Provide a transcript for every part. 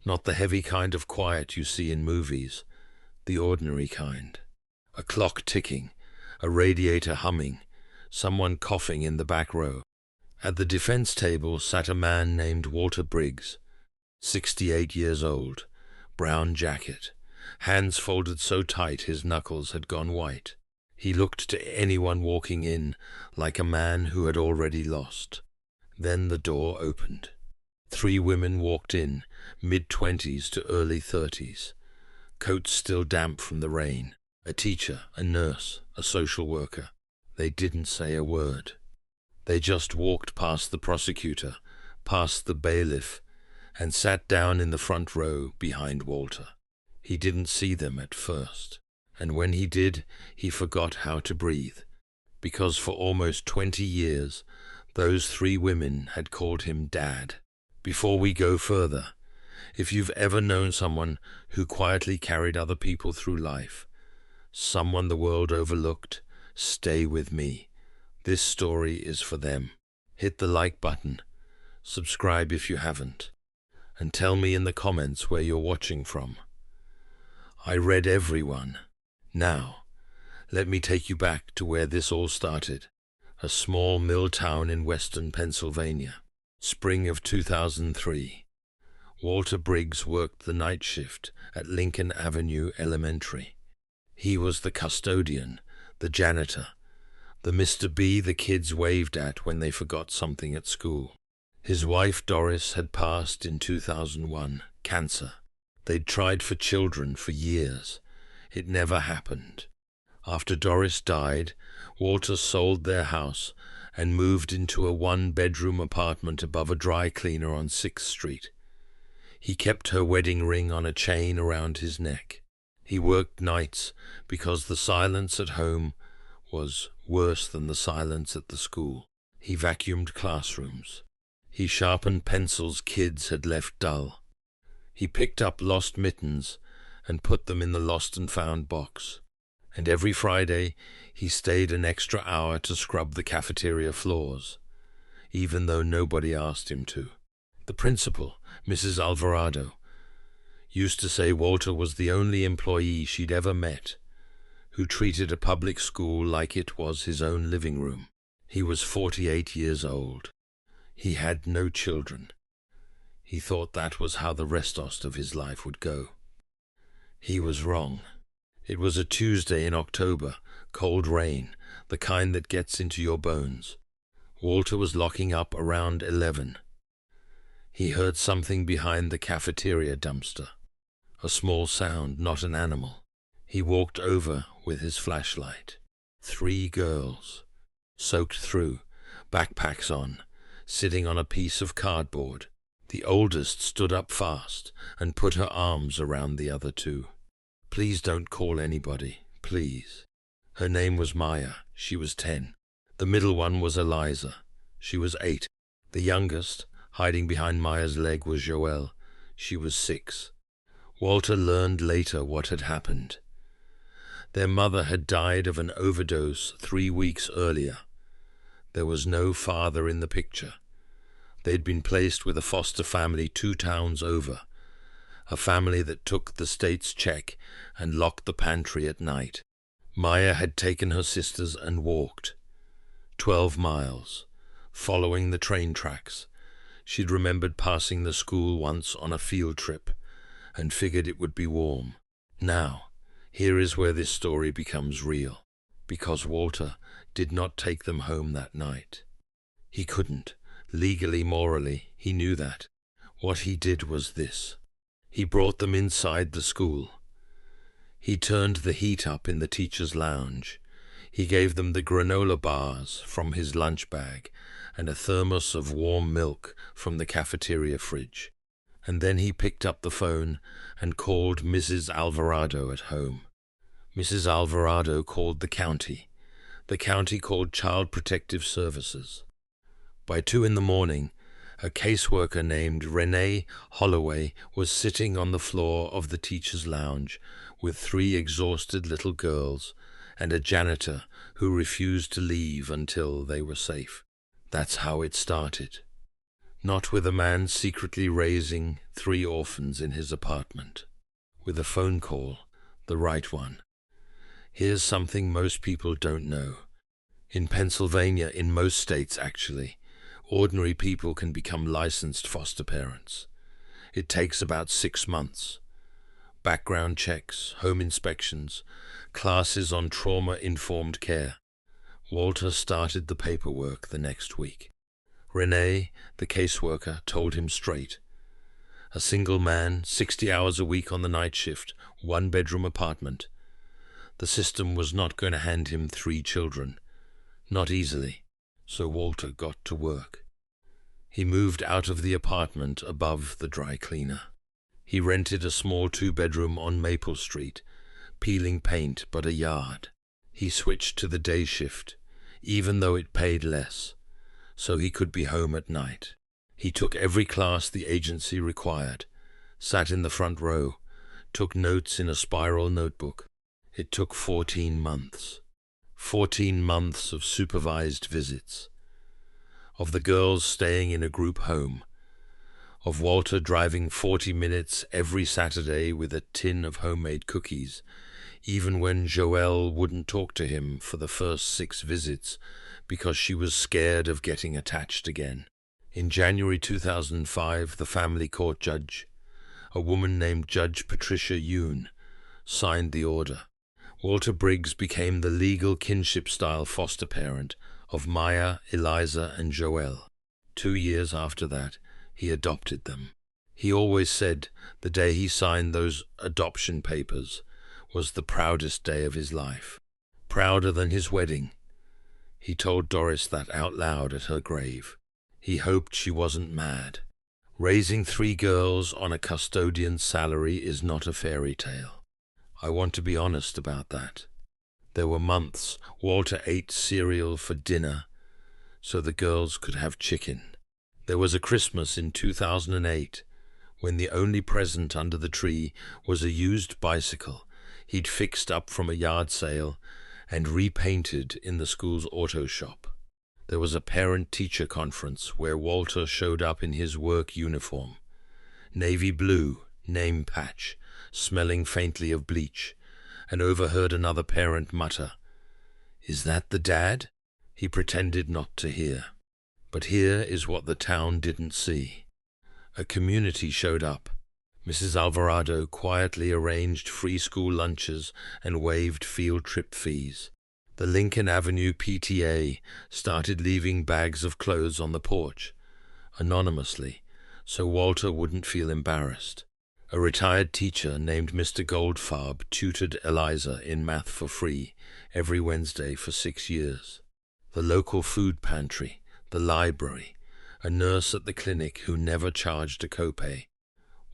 Not the heavy kind of quiet you see in movies, the ordinary kind. A clock ticking, a radiator humming, someone coughing in the back row. At the defense table sat a man named Walter Briggs, 68 years old, brown jacket, hands folded so tight his knuckles had gone white. He looked to anyone walking in like a man who had already lost. Then the door opened. 3 women walked in, mid-20s to early 30s, coats still damp from the rain. A teacher, a nurse, a social worker. They didn't say a word. They just walked past the prosecutor, past the bailiff, and sat down in the front row behind Walter. He didn't see them at first, and when he did, he forgot how to breathe, because for almost 20 years, those 3 women had called him Dad. Before we go further, if you've ever known someone who quietly carried other people through life, someone the world overlooked, stay with me. This story is for them. Hit the like button, subscribe if you haven't, and tell me in the comments where you're watching from. I read everyone. Now, let me take you back to where this all started. A small mill town in western Pennsylvania. Spring of 2003. Walter Briggs worked the night shift at Lincoln Avenue Elementary. He was the custodian, the janitor, the Mr. B the kids waved at when they forgot something at school. His wife Doris had passed in 2001, cancer. They'd tried for children for years. It never happened. After Doris died, Walter sold their house and moved into a 1-bedroom apartment above a dry cleaner on 6th Street. He kept her wedding ring on a chain around his neck. He worked nights because the silence at home was worse than the silence at the school. He vacuumed classrooms. He sharpened pencils kids had left dull. He picked up lost mittens and put them in the lost and found box. And every Friday he stayed an extra hour to scrub the cafeteria floors, even though nobody asked him to. The principal, Mrs. Alvarado, used to say Walter was the only employee she'd ever met who treated a public school like it was his own living room. He was 48 years old. He had no children. He thought that was how the rest of his life would go. He was wrong. It was a Tuesday in October, cold rain, the kind that gets into your bones. Walter was locking up around 11. He heard something behind the cafeteria dumpster. A small sound, not an animal. He walked over with his flashlight. 3 girls, soaked through, backpacks on, sitting on a piece of cardboard. The oldest stood up fast and put her arms around the other 2. Please don't call anybody, please. Her name was Maya. She was 10. The middle one was Eliza. She was 8. The youngest, hiding behind Maya's leg, was Joelle. She was 6. Walter learned later what had happened. Their mother had died of an overdose 3 weeks earlier. There was no father in the picture. They'd been placed with a foster family 2 towns over, a family that took the state's check and locked the pantry at night. Maya had taken her sisters and walked 12 miles, following the train tracks. She'd remembered passing the school once on a field trip and figured it would be warm. Now, here is where this story becomes real, because Walter did not take them home that night. He couldn't. Legally, morally, he knew that. What he did was this. He brought them inside the school. He turned the heat up in the teacher's lounge. He gave them the granola bars from his lunch bag and a thermos of warm milk from the cafeteria fridge. And then he picked up the phone and called Mrs. Alvarado at home. Mrs. Alvarado called the county. The county called Child Protective Services. By 2 in the morning, a caseworker named Renee Holloway was sitting on the floor of the teacher's lounge with 3 exhausted little girls and a janitor who refused to leave until they were safe. That's how it started. Not with a man secretly raising 3 orphans in his apartment. With a phone call, the right one. Here's something most people don't know. In Pennsylvania, in most states actually, ordinary people can become licensed foster parents. It takes about 6 months. Background checks, home inspections, classes on trauma-informed care. Walter started the paperwork the next week. Renee, the caseworker, told him straight. A single man, 60 hours a week on the night shift, 1-bedroom apartment. The system was not going to hand him 3 children. Not easily. So Walter got to work. He moved out of the apartment above the dry cleaner. He rented a small 2-bedroom on Maple Street, peeling paint but a yard. He switched to the day shift, even though it paid less, so he could be home at night. He took every class the agency required, sat in the front row, took notes in a spiral notebook. It took 14 months. 14 months of supervised visits. Of the girls staying in a group home. Of Walter driving 40 minutes every Saturday with a tin of homemade cookies, even when Joelle wouldn't talk to him for the first 6 visits because she was scared of getting attached again. In January 2005, the family court judge, a woman named Judge Patricia Yoon, signed the order. Walter Briggs became the legal kinship-style foster parent of Maya, Eliza, and Joelle. 2 years after that, he adopted them. He always said the day he signed those adoption papers was the proudest day of his life. Prouder than his wedding. He told Doris that out loud at her grave. He hoped she wasn't mad. Raising 3 girls on a custodian's salary is not a fairy tale. I want to be honest about that. There were months Walter ate cereal for dinner so the girls could have chicken. There was a Christmas in 2008 when the only present under the tree was a used bicycle he'd fixed up from a yard sale and repainted in the school's auto shop. There was a parent-teacher conference where Walter showed up in his work uniform, navy blue, name patch, smelling faintly of bleach, and overheard another parent mutter, "Is that the dad?" He pretended not to hear. But here is what the town didn't see. A community showed up. Mrs. Alvarado quietly arranged free school lunches and waived field trip fees. The Lincoln Avenue PTA started leaving bags of clothes on the porch, anonymously, so Walter wouldn't feel embarrassed. A retired teacher named Mr. Goldfarb tutored Eliza in math for free every Wednesday for 6 years. The local food pantry, the library, a nurse at the clinic who never charged a copay.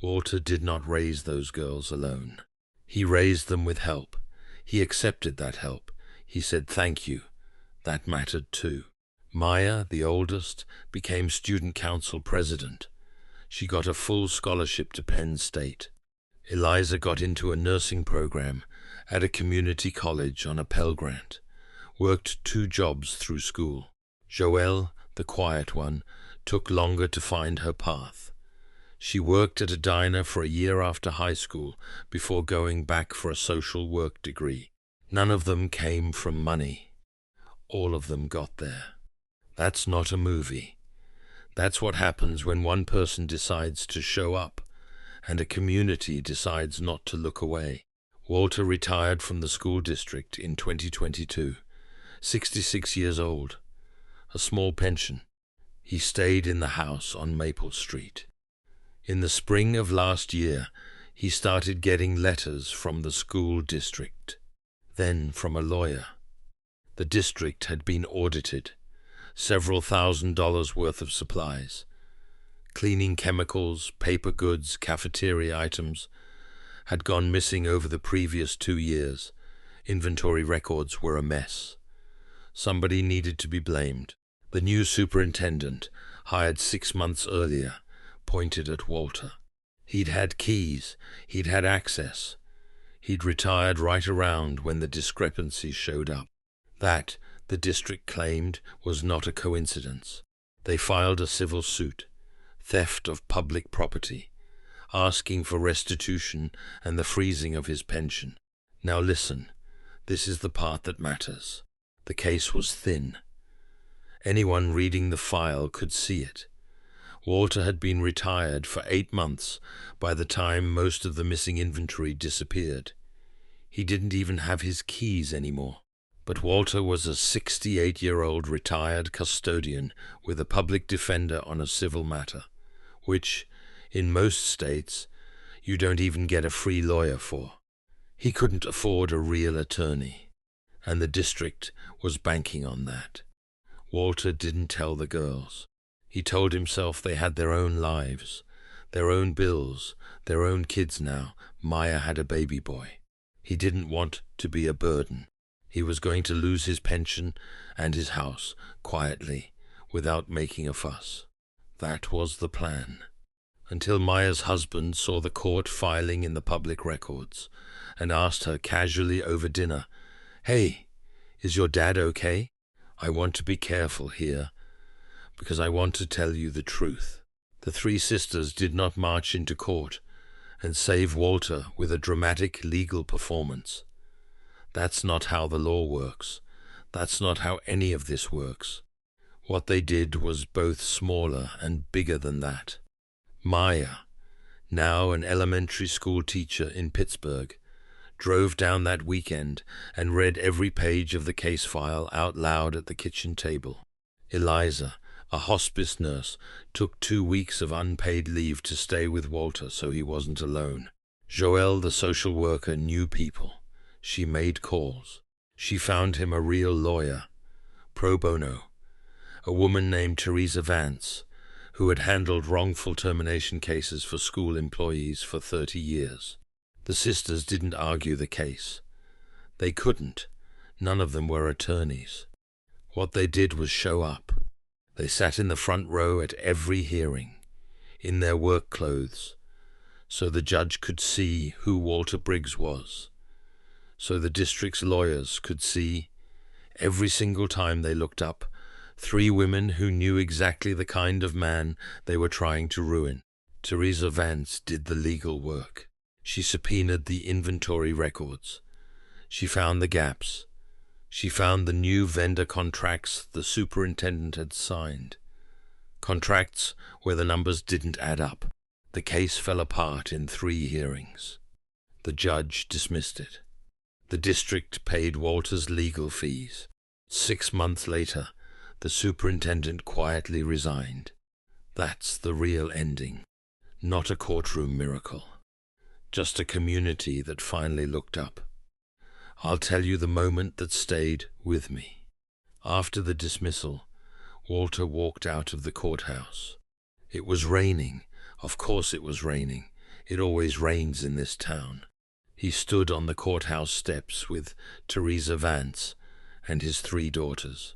Walter did not raise those girls alone. He raised them with help. He accepted that help. He said thank you. That mattered too. Maya, the oldest, became student council president. She got a full scholarship to Penn State. Eliza got into a nursing program at a community college on a Pell Grant. Worked 2 jobs through school. Joelle, the quiet one, took longer to find her path. She worked at a diner for a year after high school before going back for a social work degree. None of them came from money. All of them got there. That's not a movie. That's what happens when one person decides to show up and a community decides not to look away. Walter retired from the school district in 2022, 66 years old. A small pension. He stayed in the house on Maple Street. In the spring of last year, he started getting letters from the school district, then from a lawyer. The district had been audited, several $1,000s worth of supplies, cleaning chemicals, paper goods, cafeteria items, had gone missing over the previous 2 years. Inventory records were a mess. Somebody needed to be blamed. The new superintendent, hired 6 months earlier, pointed at Walter. He'd had keys, he'd had access. He'd retired right around when the discrepancies showed up. That, the district claimed, was not a coincidence. They filed a civil suit. theft of public property, asking for restitution and the freezing of his pension. Now listen, this is the part that matters. The case was thin. Anyone reading the file could see it. Walter had been retired for 8 months by the time most of the missing inventory disappeared. He didn't even have his keys anymore. But Walter was a 68-year-old retired custodian with a public defender on a civil matter, which, in most states, you don't even get a free lawyer for. He couldn't afford a real attorney, and the district was banking on that. Walter didn't tell the girls. He told himself they had their own lives, their own bills, their own kids now. Maya had a baby boy. He didn't want to be a burden. He was going to lose his pension and his house, quietly, without making a fuss. That was the plan. Until Maya's husband saw the court filing in the public records and asked her casually over dinner, "Hey, is your dad okay? I want to be careful here, because I want to tell you the truth." The 3 sisters did not march into court and save Walter with a dramatic legal performance. That's not how the law works. That's not how any of this works. What they did was both smaller and bigger than that. Maya, now an elementary school teacher in Pittsburgh, drove down that weekend and read every page of the case file out loud at the kitchen table. Eliza, a hospice nurse, took 2 weeks of unpaid leave to stay with Walter so he wasn't alone. Joelle, the social worker, knew people. She made calls. She found him a real lawyer, pro bono, a woman named Teresa Vance, who had handled wrongful termination cases for school employees for 30 years. The sisters didn't argue the case. They couldn't. None of them were attorneys. What they did was show up. They sat in the front row at every hearing, in their work clothes, so the judge could see who Walter Briggs was, so the district's lawyers could see. Every single time they looked up, 3 women who knew exactly the kind of man they were trying to ruin. Teresa Vance did the legal work. She subpoenaed the inventory records. She found the gaps. She found the new vendor contracts the superintendent had signed. Contracts where the numbers didn't add up. The case fell apart in 3 hearings. The judge dismissed it. The district paid Walter's legal fees. 6 months later, the superintendent quietly resigned. That's the real ending. Not a courtroom miracle. Just a community that finally looked up. I'll tell you the moment that stayed with me. After the dismissal, Walter walked out of the courthouse. It was raining. Of course it was raining. It always rains in this town. He stood on the courthouse steps with Teresa Vance and his 3 daughters,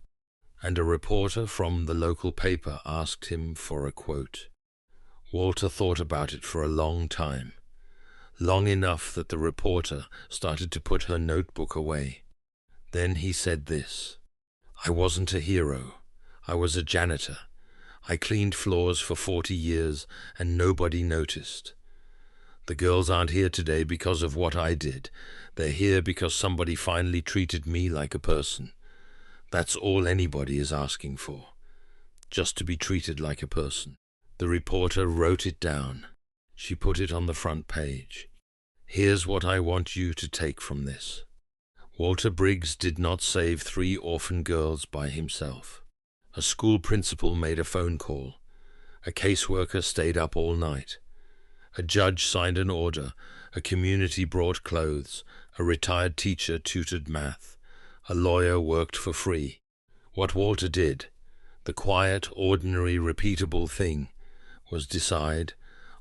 and a reporter from the local paper asked him for a quote. Walter thought about it for a long time, long enough that the reporter started to put her notebook away. Then he said this: "I wasn't a hero. I was a janitor. I cleaned floors for 40 years and nobody noticed. The girls aren't here today because of what I did. They're here because somebody finally treated me like a person. That's all anybody is asking for, just to be treated like a person." The reporter wrote it down. She put it on the front page. "Here's what I want you to take from this. Walter Briggs did not save 3 orphan girls by himself. A school principal made a phone call. A caseworker stayed up all night. A judge signed an order. A community brought clothes. A retired teacher tutored math. A lawyer worked for free. What Walter did, the quiet, ordinary, repeatable thing, was decide,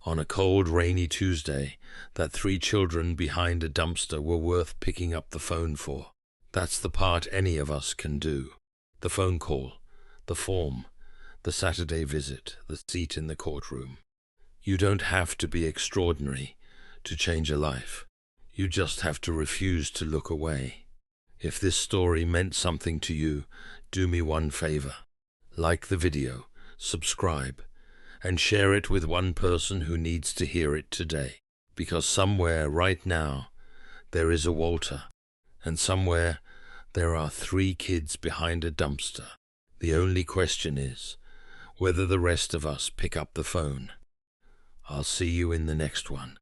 on a cold, rainy Tuesday, that 3 children behind a dumpster were worth picking up the phone for. That's the part any of us can do. The phone call, the form, the Saturday visit, the seat in the courtroom. You don't have to be extraordinary to change a life. You just have to refuse to look away. If this story meant something to you, do me one favor. Like the video, subscribe, and share it with one person who needs to hear it today. Because somewhere right now there is a Walter, and somewhere there are 3 kids behind a dumpster. The only question is whether the rest of us pick up the phone. I'll see you in the next one.